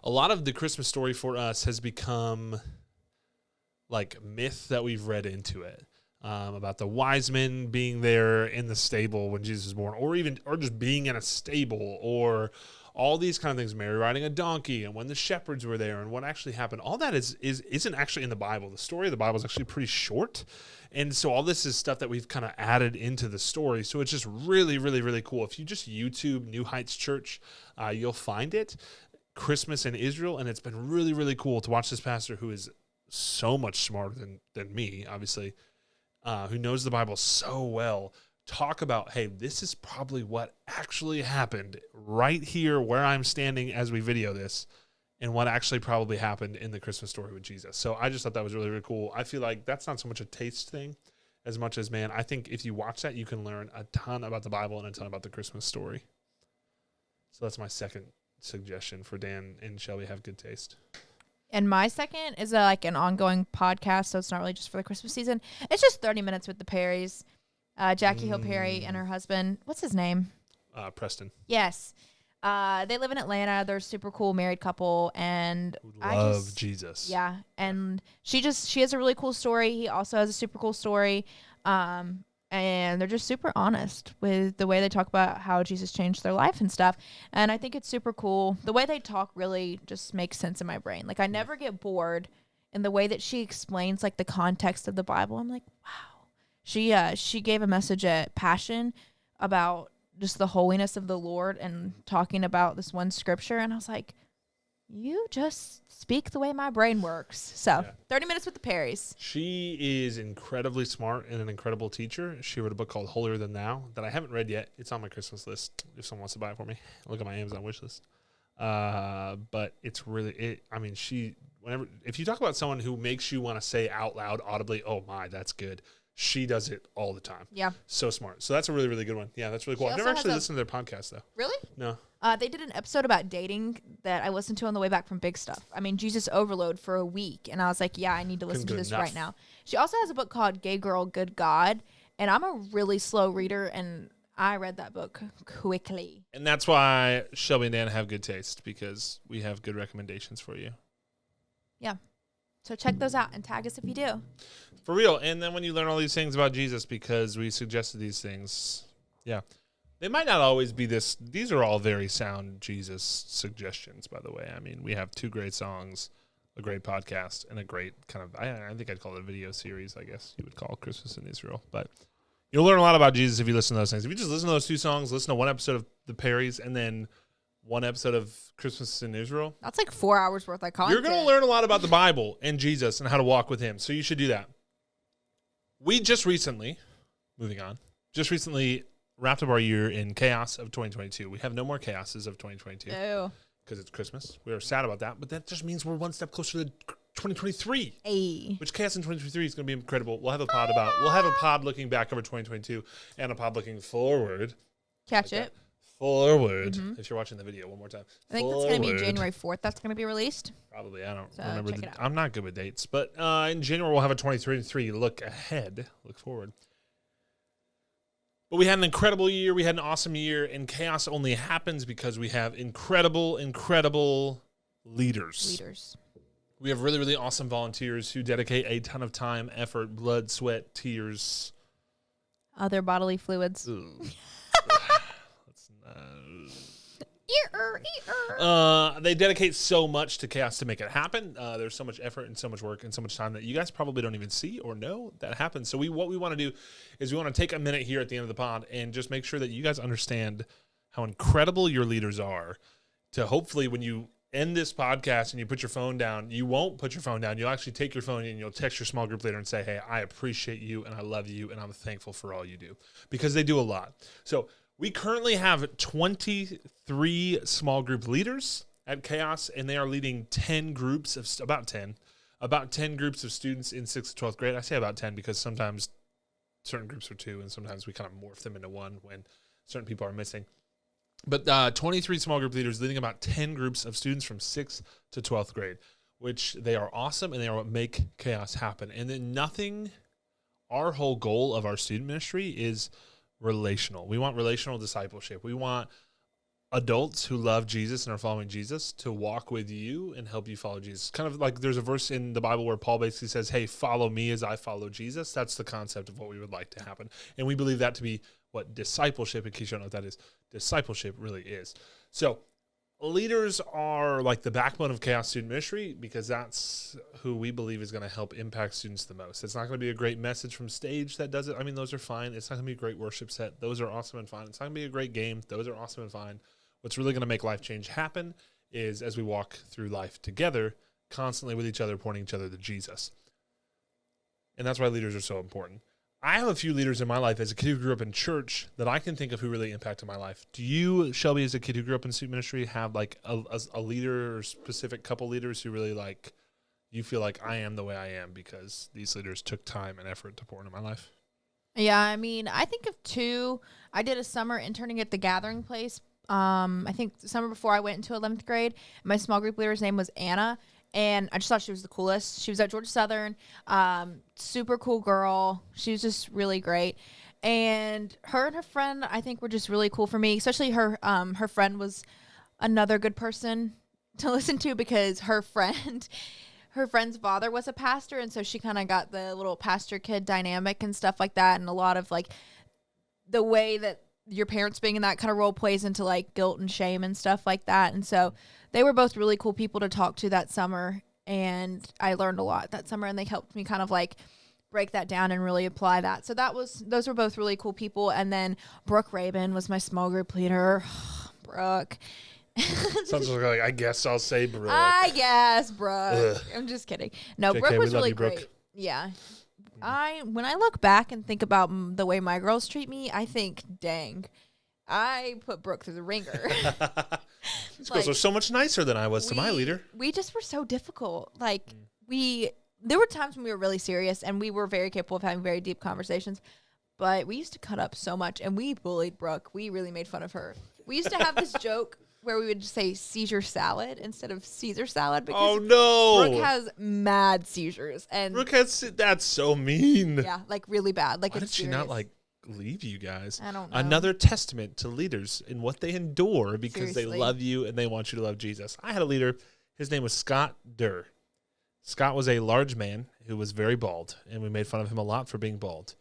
A lot of the Christmas story for us has become like myth that we've read into it, about the wise men being there in the stable when Jesus was born, or just being in a stable, or all these kind of things, Mary riding a donkey, and when the shepherds were there, and what actually happened. All that isn't actually in the Bible. The story of the Bible is actually pretty short, and so all this is stuff that we've kind of added into the story. So it's just really, really, really cool. If you just YouTube New Heights Church, you'll find it, Christmas in Israel, and it's been really, really cool to watch this pastor who is so much smarter than me, obviously, who knows the Bible so well, talk about, hey, this is probably what actually happened right here where I'm standing as we video this, and what actually probably happened in the Christmas story with Jesus. So I just thought that was really, really cool. I feel like that's not so much a taste thing as much as, man, I think if you watch that, you can learn a ton about the Bible and a ton about the Christmas story. So that's my second suggestion for Dan and Shelby have good taste. And my second is like an ongoing podcast, so it's not really just for the Christmas season. It's just 30 minutes with the Perrys. Jackie Hill Perry and her husband. What's his name? Preston. Yes. They live in Atlanta. They're a super cool married couple, and Love Jesus. Yeah, and she has a really cool story. He also has a super cool story. And they're just super honest with the way they talk about how Jesus changed their life and stuff. And I think it's super cool. The way they talk really just makes sense in my brain. Like, I never get bored in the way that she explains like the context of the Bible. I'm like, wow. She gave a message at Passion about just the holiness of the Lord and talking about this one scripture. And I was like, you just speak the way my brain works. So 30 minutes with the Perrys. She is incredibly smart and an incredible teacher. She wrote a book called Holier Than Thou that I haven't read yet. It's on my Christmas list if someone wants to buy it for me. Look at my Amazon wish list. But it's really, if you talk about someone who makes you want to say out loud audibly, oh my, that's good. She does it all the time. Yeah. So smart. So that's a really, really good one. Yeah, that's really cool. She I've never also actually has listened to their podcast, though. Really? No. They did an episode about dating that I listened to on the way back from Big Stuff. I mean, Jesus Overload for a week. And I was like, yeah, I need to listen to Good this enough. right now. She also has a book called Gay Girl, Good God. And I'm a really slow reader, and I read that book quickly. And that's why Shelby and Dan have good taste, because we have good recommendations for you. Yeah. So check those out and tag us if you do. For real. And then when you learn all these things about Jesus, because we suggested these things, yeah. They might not always be this. These are all very sound Jesus suggestions, by the way. I mean, we have 2 great songs, a great podcast, and a great kind of, I think I'd call it a video series, I guess you would call Christmas in Israel. But you'll learn a lot about Jesus if you listen to those things. If you just listen to those 2 songs, listen to one episode of The Perrys, and then one episode of Christmas in Israel, That's like 4 hours worth of content. you're going to learn a lot about the Bible and Jesus and how to walk with him. So you should do that. We just recently, moving on, wrapped up our year in chaos of 2022. We have no more chaoses of 2022 Ew. because it's Christmas. We are sad about that, but that just means we're one step closer to 2023. Hey. Which chaos in 2023 is going to be incredible. We'll have a pod looking back over 2022 and a pod looking forward. Catch Like it. that. Forward. If you're watching the video, one more time. I think that's going to be Forward. January 4th. That's going to be released. Probably. I don't So remember. check it out. I'm not good with dates, but in January we'll have a 2023 look ahead, look forward. But we had an incredible year. We had an awesome year, and chaos only happens because we have incredible, incredible leaders. We have really, really awesome volunteers who dedicate a ton of time, effort, blood, sweat, tears. Other bodily fluids. Ugh. Let's not. Ear. They dedicate so much to chaos to make it happen. There's so much effort and so much work and so much time that you guys probably don't even see or know that happens. So what we want to do is we want to take a minute here at the end of the pod and just make sure that you guys understand how incredible your leaders are, to hopefully when you end this podcast and you put your phone down, you won't put your phone down. You'll actually take your phone and you'll text your small group leader and say, hey, I appreciate you and I love you and I'm thankful for all you do, because they do a lot. So we currently have 23 small group leaders at Chaos, and they are leading 10 groups of about 10 groups of students in 6th to 12th grade. I say about 10 because sometimes certain groups are 2, and sometimes we kind of morph them into 1 when certain people are missing. But 23 small group leaders leading about 10 groups of students from 6th to 12th grade, which they are awesome, and they are what make Chaos happen. And then our whole goal of our student ministry is relational. We want relational discipleship. We want adults who love Jesus and are following Jesus to walk with you and help you follow Jesus. Kind of like there's a verse in the Bible where Paul basically says, hey, follow me as I follow Jesus. That's the concept of what we would like to happen. And we believe that to be what discipleship, in case you don't know what that is, discipleship really is. So leaders are like the backbone of Chaos Student Ministry, because that's who we believe is going to help impact students the most. It's not going to be a great message from stage that does it. I mean, those are fine. It's not going to be a great worship set. Those are awesome and fine. It's not going to be a great game. Those are awesome and fine. What's really going to make life change happen is as we walk through life together, constantly with each other, pointing each other to Jesus. And that's why leaders are so important. I have a few leaders in my life as a kid who grew up in church that I can think of who really impacted my life. Do you, Shelby, as a kid who grew up in student ministry, have like a leader or specific couple leaders who really like you feel like I am the way I am because these leaders took time and effort to pour into my life? Yeah, I mean, I think of 2. I did a summer interning at the Gathering Place. I think the summer before I went into 11th grade. My small group leader's name was Anna, and I just thought she was the coolest. She was at Georgia Southern, super cool girl. She was just really great. And her friend, I think, were just really cool for me, especially her friend was another good person to listen to, because her friend's father was a pastor, and so she kind of got the little pastor kid dynamic and stuff like that, and a lot of like the way that your parents being in that kind of role plays into like guilt and shame and stuff like that. And so they were both really cool people to talk to that summer, and I learned a lot that summer, and they helped me kind of like break that down and really apply that. So those were both really cool people. And then Brooke Rabin was my small group leader. Brooke. Sounds like I guess I'll say Brooke. I guess Brooke. Ugh. I'm just kidding. No, JK, Brooke was we love really you, Brooke. great. Yeah. When I look back and think about the way my girls treat me, I think, dang, I put Brooke through the ringer. These girls are so much nicer than I was to my leader. We just were so difficult. Like we there were times when we were really serious and we were very capable of having very deep conversations, but we used to cut up so much and we bullied Brooke. We really made fun of her. We used to have this joke where we would just say seizure salad instead of Caesar salad because Brooke has mad seizures. And Brooke has, that's so mean. Yeah, like really bad. Like, why it's did she serious. not like leave you guys? I don't know. Another testament to leaders in what they endure because Seriously. they love you and they want you to love Jesus. I had a leader. His name was Scott Durr. Scott was a large man who was very bald, and we made fun of him a lot for being bald.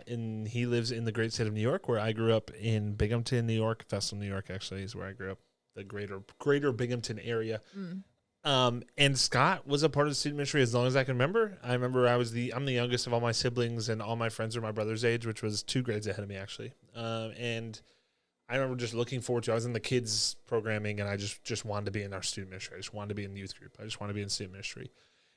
And he lives in the great state of New York, where I grew up in Binghamton, New York. Vestal, New York, actually, is where I grew up, the greater Binghamton area. And Scott was a part of the student ministry as long as I can remember. I remember I'm the youngest of all my siblings, and all my friends are my brother's age, which was 2 grades ahead of me, actually. And I remember just looking forward to, I was in the kids programming, and I just wanted to be in our student ministry. I just wanted to be in youth group. I just wanted to be in student ministry.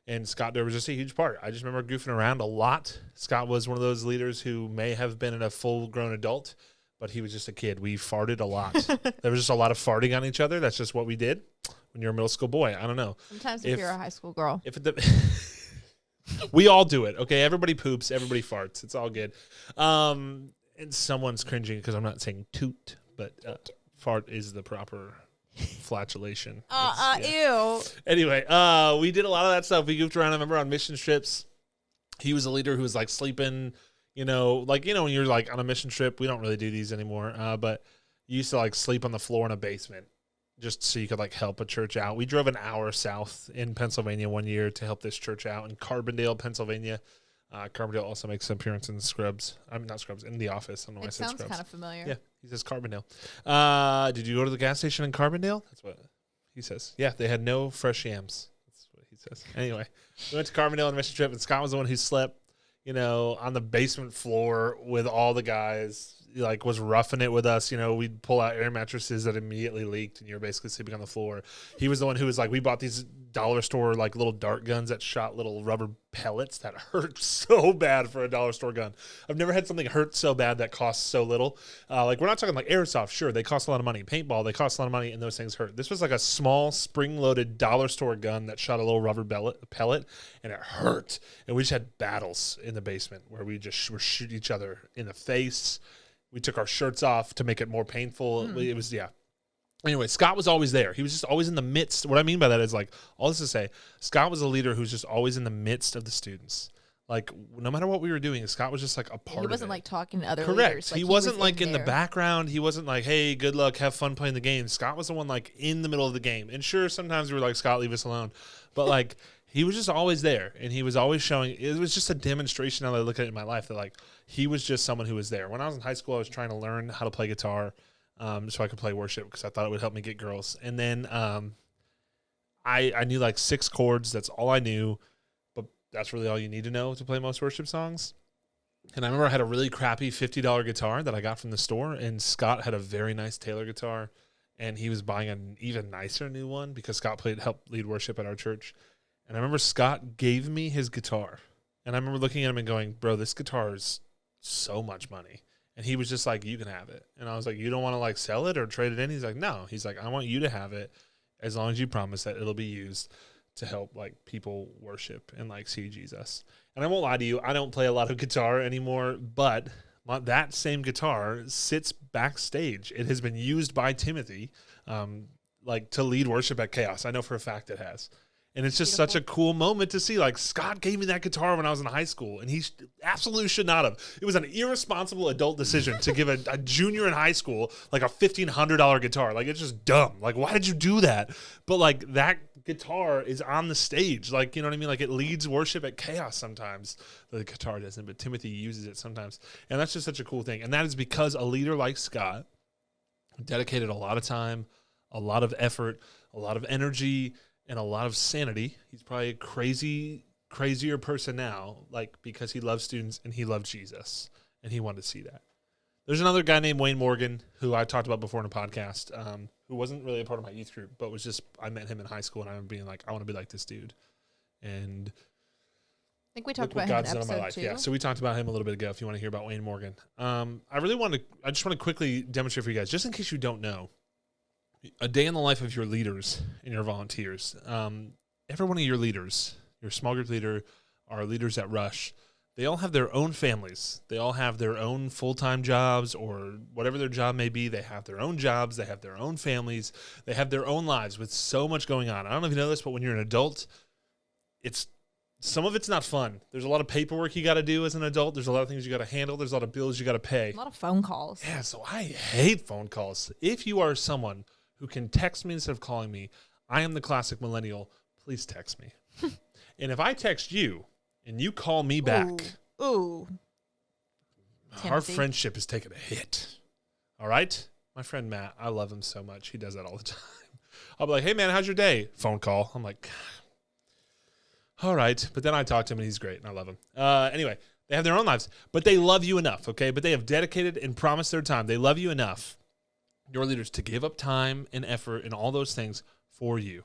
And Scott Durr was just a huge part. I just remember goofing around a lot. Scott was one of those leaders who may have been a full-grown adult, but he was just a kid. We farted a lot. There was just a lot of farting on each other. That's just what we did when you're a middle school boy. I don't know. Sometimes if you're a high school girl. We all do it, okay? Everybody poops. Everybody farts. It's all good. And someone's cringing because I'm not saying toot, but fart is the proper flatulation. Ew. Anyway, we did a lot of that stuff. We goofed around. I remember on mission trips, he was a leader who was like sleeping, when you're like on a mission trip, we don't really do these anymore, but you used to like sleep on the floor in a basement just so you could like help a church out. We drove an hour south in Pennsylvania one year to help this church out in Carbondale, Pennsylvania. Carbondale also makes an appearance in Scrubs. I mean, not Scrubs, in The Office. I don't know why I said Scrubs. It sounds kind of familiar. Yeah, he says Carbondale. Did you go to the gas station in Carbondale? That's what he says. Yeah, they had no fresh yams. That's what he says. Anyway, we went to Carbondale on a mission trip, and Scott was the one who slept, on the basement floor with all the guys. Like, was roughing it with us. We'd pull out air mattresses that immediately leaked, and you're basically sleeping on the floor. He was the one who was like, we bought these dollar store like little dart guns that shot little rubber pellets that hurt so bad for a dollar store gun. I've never had something hurt so bad that costs so little. Like, we're not talking like airsoft. Sure, they cost a lot of money. Paintball, they cost a lot of money, and those things hurt. This was like a small spring-loaded dollar store gun that shot a little rubber pellet, and it hurt. And we just had battles in the basement where we just were shooting each other in the face. We took our shirts off to make it more painful. It was, yeah. Anyway, Scott was always there. He was just always in the midst. What I mean by that is, like, all this to say, Scott was a leader who's just always in the midst of the students. Like, no matter what we were doing, Scott was just, like, a part of it. He wasn't, like, talking to other leaders. Correct. He wasn't, like, in the background. He wasn't like, hey, good luck, have fun playing the game. Scott was the one, like, in the middle of the game. And sure, sometimes we were like, Scott, leave us alone. But, like, he was just always there. And he was always showing. It was just a demonstration now that I look at it in my life that, like, he was just someone who was there. When I was in high school, I was trying to learn how to play guitar so I could play worship because I thought it would help me get girls. And then I knew like 6 chords. That's all I knew. But that's really all you need to know to play most worship songs. And I remember I had a really crappy $50 guitar that I got from the store. And Scott had a very nice Taylor guitar. And he was buying an even nicer new one because Scott helped lead worship at our church. And I remember Scott gave me his guitar. And I remember looking at him and going, bro, this guitar is so much money. And he was just like, you can have it. And I was like, you don't want to like sell it or trade it in? He's like, no. He's like, I want you to have it as long as you promise that it'll be used to help like people worship and like see Jesus. And I won't lie to you, I don't play a lot of guitar anymore, but that same guitar sits backstage. It has been used by Timothy like to lead worship at Chaos. I know for a fact it has. And it's just such a cool moment to see. Like, Scott gave me that guitar when I was in high school, and he absolutely should not have. It was an irresponsible adult decision to give a junior in high school, like, a $1,500 guitar. Like, it's just dumb. Like, why did you do that? But, like, that guitar is on the stage. Like, you know what I mean? Like, it leads worship at Chaos sometimes. The guitar doesn't, but Timothy uses it sometimes. And that's just such a cool thing. And that is because a leader like Scott dedicated a lot of time, a lot of effort, a lot of energy, and a lot of sanity. He's probably a crazier person now, like, because he loves students and he loved Jesus, and he wanted to see that. There's another guy named Wayne Morgan, who I talked about before in a podcast, who wasn't really a part of my youth group, but was just, I met him in high school, and I remember being like, I want to be like this dude. And I think we talked about him in episode 2. Yeah, so we talked about him a little bit ago, if you want to hear about Wayne Morgan. I just want to quickly demonstrate for you guys, just in case you don't know, a day in the life of your leaders and your volunteers. Every one of your leaders your small group leader, our leaders at Rush, they all have their own families. They all have their own full-time jobs or whatever their job may be. They have their own jobs. They have their own families. They have their own lives with so much going on. I don't know if you know this, but when you're an adult, some of it's not fun. There's a lot of paperwork you got to do as an adult. There's a lot of things you got to handle. There's a lot of bills you got to pay. A lot of phone calls. Yeah, so I hate phone calls. If you are someone who can text me instead of calling me, I am the classic millennial. Please text me. And if I text you and you call me back, Ooh. our Timothy. friendship is taking a hit. All right? My friend Matt, I love him so much. He does that all the time. I'll be like, hey, man, how's your day? Phone call. I'm like, all right. But then I talk to him, and he's great, and I love him. Anyway, they have their own lives, but they love you enough, okay? But they have dedicated and promised their time. They love you enough, your leaders, to give up time and effort and all those things for you.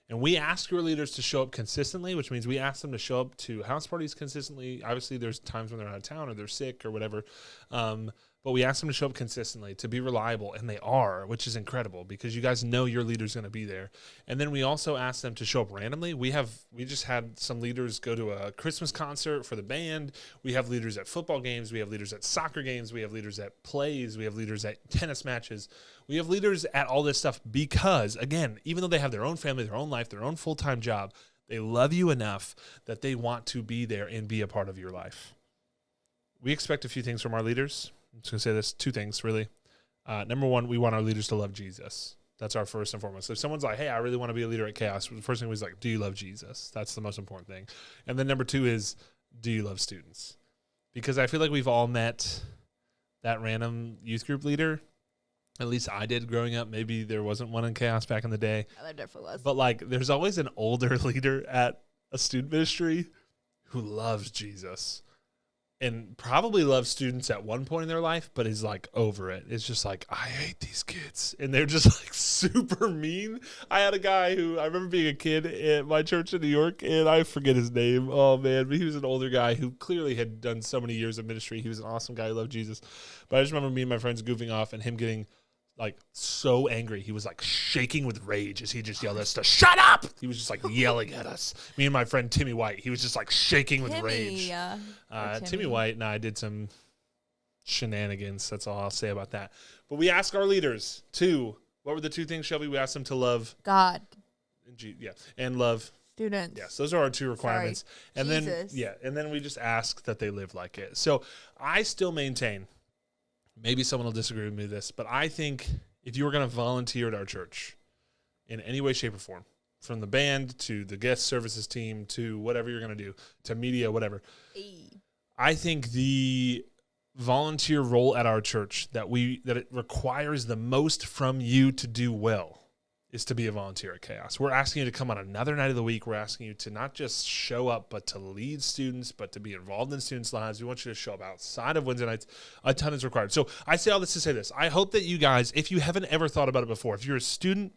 And we ask your leaders to show up consistently, which means we ask them to show up to house parties consistently. Obviously, there's times when they're out of town or they're sick or whatever. But we ask them to show up consistently, to be reliable, and they are, which is incredible because you guys know your leader's going to be there. And then we also ask them to show up randomly. We just had some leaders go to a Christmas concert for the band. We have leaders at football games. We have leaders at soccer games. We have leaders at plays. We have leaders at tennis matches. We have leaders at all this stuff because, again, even though they have their own family, their own life, their own full-time job, they love you enough that they want to be there and be a part of your life. We expect a few things from our leaders. I'm just going to say this, 2 things, really. Number one, we want our leaders to love Jesus. That's our first and foremost. So if someone's like, hey, I really want to be a leader at Chaos, the first thing was like, do you love Jesus? That's the most important thing. And then number 2 is, do you love students? Because I feel like we've all met that random youth group leader. At least I did growing up. Maybe there wasn't one in Chaos back in the day. There definitely was. But like, there's always an older leader at a student ministry who loves Jesus. And probably loves students at one point in their life, but is like over it. It's just like, I hate these kids. And they're just like super mean. I had a guy who, I remember being a kid at my church in New York, and I forget his name. Oh man, but he was an older guy who clearly had done so many years of ministry. He was an awesome guy who loved Jesus. But I just remember me and my friends goofing off and him getting like so angry. He was like shaking with rage as he just yelled at us to shut up. He was just like yelling at us. Me and my friend Timmy White, he was just like shaking with rage. Timmy White and I did some shenanigans. That's all I'll say about that. But we ask our leaders what were the 2 things, Shelby? We asked them to love God. And love Students. Yes, those are our 2 requirements. Sorry. And Jesus. and then we just ask that they live like it. So I still maintain, maybe someone will disagree with me with this, but I think if you were going to volunteer at our church in any way, shape, or form, from the band to the guest services team to whatever you're going to do, to media, whatever, I think the volunteer role at our church that it requires the most from you to do well is to be a volunteer at Chaos. We're asking you to come on another night of the week. We're asking you to not just show up, but to lead students, but to be involved in students' lives. We want you to show up outside of Wednesday nights. A ton is required. So I say all this to say this. I hope that you guys, if you haven't ever thought about it before, if you're a student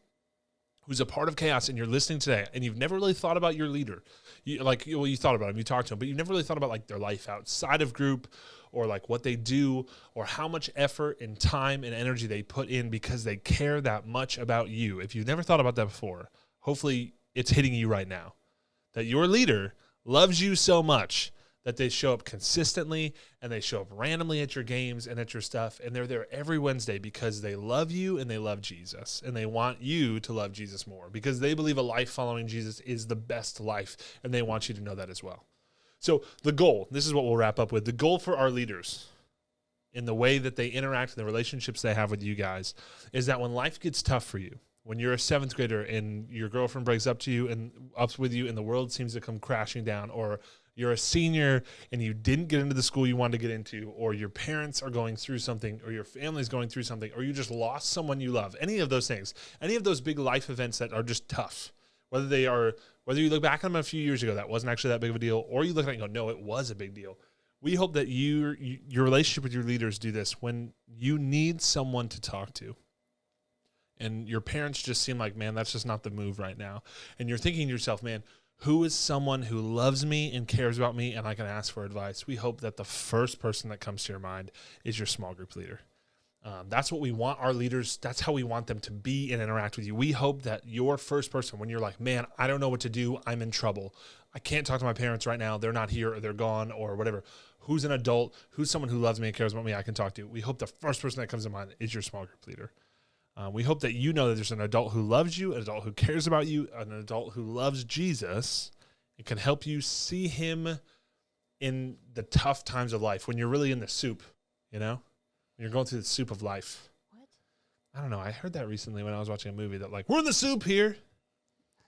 who's a part of Chaos and you're listening today and you've never really thought about your leader, you thought about him, you talked to him, but you've never really thought about like their life outside of group or like what they do or how much effort and time and energy they put in because they care that much about you. If you've never thought about that before, hopefully it's hitting you right now that your leader loves you so much that they show up consistently and they show up randomly at your games and at your stuff. And they're there every Wednesday because they love you and they love Jesus and they want you to love Jesus more because they believe a life following Jesus is the best life. And they want you to know that as well. So the goal, this is what we'll wrap up with. The goal for our leaders in the way that they interact and the relationships they have with you guys is that when life gets tough for you, when you're a 7th grader and your girlfriend breaks up with you and the world seems to come crashing down, or you're a senior and you didn't get into the school you wanted to get into, or your parents are going through something, or your family's going through something, or you just lost someone you love, any of those things, any of those big life events that are just tough, whether you look back on them a few years ago, that wasn't actually that big of a deal, or you look at it and go, no, it was a big deal. We hope that your relationship with your leaders do this when you need someone to talk to. And your parents just seem like, man, that's just not the move right now. And you're thinking to yourself, man, who is someone who loves me and cares about me and I can ask for advice? We hope that the first person that comes to your mind is your small group leader. That's what we want our leaders. That's how we want them to be and interact with you. We hope that your first person, when you're like, man, I don't know what to do, I'm in trouble, I can't talk to my parents right now, they're not here or they're gone or whatever. Who's an adult? Who's someone who loves me and cares about me I can talk to? We hope the first person that comes to mind is your small group leader. We hope that you know that there's an adult who loves you, an adult who cares about you, an adult who loves Jesus. It can help you see him in the tough times of life when you're really in the soup, you know? When you're going through the soup of life. What? I don't know. I heard that recently when I was watching a movie that like, we're in the soup here.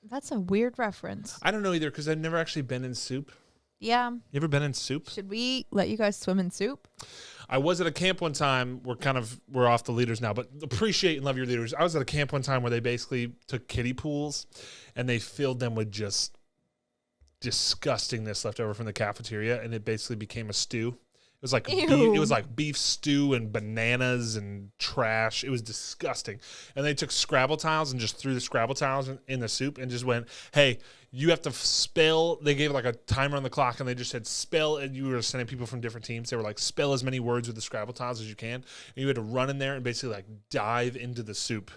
That's a weird reference. I don't know either because I've never actually been in soup. Yeah. You ever been in soup? Should we let you guys swim in soup? I was at a camp one time. We're off the leaders now, but appreciate and love your leaders. I was at a camp one time where they basically took kiddie pools and they filled them with just disgustingness left over from the cafeteria, and it basically became a stew. It was like beef stew and bananas and trash. It was disgusting. And they took Scrabble tiles and just threw the Scrabble tiles in the soup and just went, hey, you have to spell. They gave like a timer on the clock and they just said spell. And you were sending people from different teams. They were like, spell as many words with the Scrabble tiles as you can. And you had to run in there and basically like dive into the soup.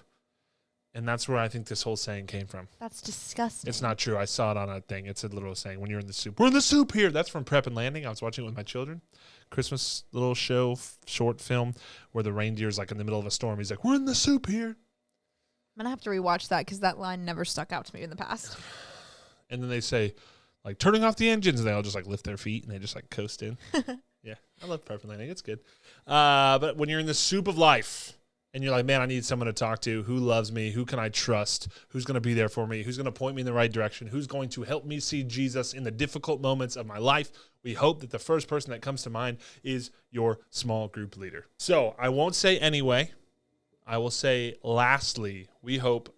And that's where I think this whole saying came from. That's disgusting. It's not true. I saw it on a thing. It's a little saying, when you're in the soup. We're in the soup here. That's from Prep and Landing. I was watching it with my children. Christmas little show, short film, where the reindeer's like in the middle of a storm. He's like, we're in the soup here. I'm going to have to rewatch that because that line never stuck out to me in the past. And then they say, like, turning off the engines. And they all just like lift their feet and they just like coast in. Yeah, I love Prep and Landing. It's good. But when you're in the soup of life, and you're like, man, I need someone to talk to. Who loves me? Who can I trust? Who's going to be there for me? Who's going to point me in the right direction? Who's going to help me see Jesus in the difficult moments of my life? We hope that the first person that comes to mind is your small group leader. So I won't say anyway. I will say lastly, we hope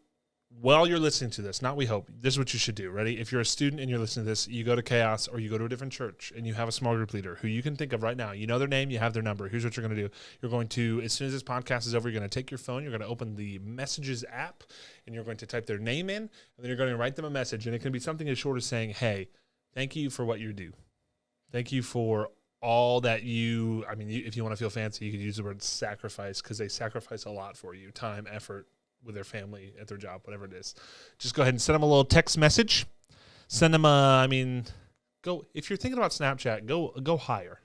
while you're listening to this, not we hope, this is what you should do. Ready? If you're a student and you're listening to this, you go to Chaos or you go to a different church and you have a small group leader who you can think of right now. You know their name, you have their number. Here's what you're going to do. You're going to, as soon as this podcast is over, you're going to take your phone, you're going to open the Messages app, and you're going to type their name in, and then you're going to write them a message. And it can be something as short as saying, hey, thank you for what you do. Thank you for all that you, if you want to feel fancy, you could use the word sacrifice because they sacrifice a lot for you, time, effort, with their family, at their job, whatever it is. Just go ahead and send them a little text message. Send them go, if you're thinking about Snapchat, go higher.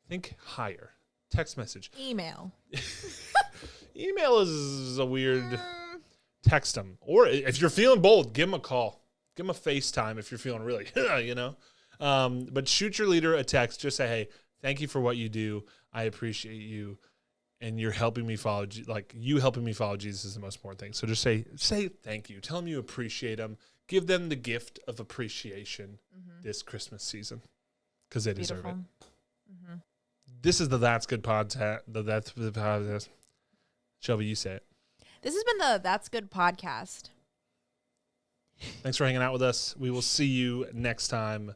Think higher. Text message. Email. Email is a weird, text them. Or if you're feeling bold, give them a call. Give them a FaceTime if you're feeling really, but shoot your leader a text. Just say, hey, thank you for what you do. I appreciate you. And you're helping me follow, you helping me follow Jesus is the most important thing. So just say thank you. Tell them you appreciate them. Give them the gift of appreciation this Christmas season because they deserve it. Mm-hmm. This is the That's Good podcast. Shelby, you say it. This has been the That's Good podcast. Thanks for hanging out with us. We will see you next time.